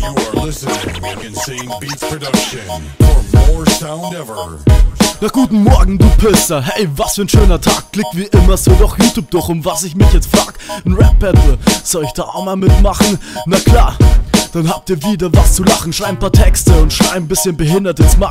You are listening Insane Beats Production for more sound ever. Na guten Morgen, du Pisser, hey, was für ein schöner Tag. Klick wie immer so durch YouTube durch, um was ich mich jetzt frag. Ein Rap-Battle, soll ich da auch mal mitmachen? Na klar, dann habt ihr wieder was zu lachen. Schrei ein paar Texte und schrei ein bisschen behindert ins Mic.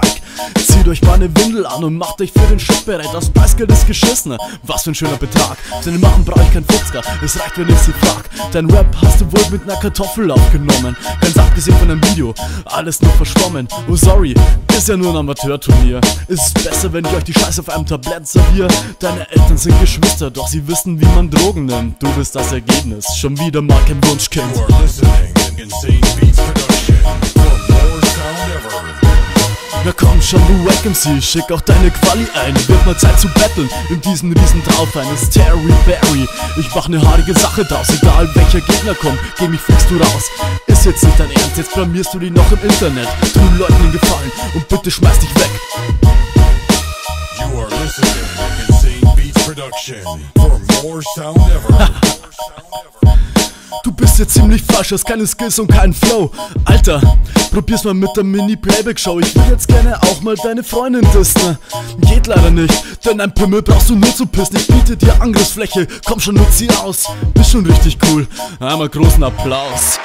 Zieht euch mal eine Windel an und macht euch für den Shit bereit. Das Preisgeld ist geschissen, was für ein schöner Betrag. Deine Machen brauch ich kein Futzka, es reicht, wenn ich sie frag. Dein Rap hast du wohl mit ner Kartoffel aufgenommen. Ganz abgesehen von einem Video, alles nur verschwommen. Oh sorry, ist ja nur ein Amateurturnier. Ist besser, wenn ich euch die Scheiße auf einem Tablett servier. Deine Eltern sind Geschwister, doch sie wissen, wie man Drogen nimmt. Du bist das Ergebnis, schon wieder mal kein Wunschkind. You are listening Insane Beats Production for more sound ever. Na komm schon, du Wack MC, schick auch deine Quali ein. Wird mal Zeit zu battlen in diesen riesen Draufein. Ist Terry Berry, ich mach ne haarige Sache draus. Egal welcher Gegner kommt, geh mich fliegst du raus. Ist jetzt nicht dein Ernst, jetzt blamierst du dich noch im Internet. Tu Leuten den Gefallen und bitte schmeiß dich weg. You are listening Insane Beats Production for more sound ever. Du bist jetzt ziemlich falsch, hast keine Skills und keinen Flow. Alter, probier's mal mit der Mini-Playback-Show. Ich will jetzt gerne auch mal deine Freundin dissen. Geht leider nicht, denn ein Pimmel brauchst du nur zu pissen. Ich biete dir Angriffsfläche, komm schon, nutz sie aus. Bist schon richtig cool, einmal großen Applaus.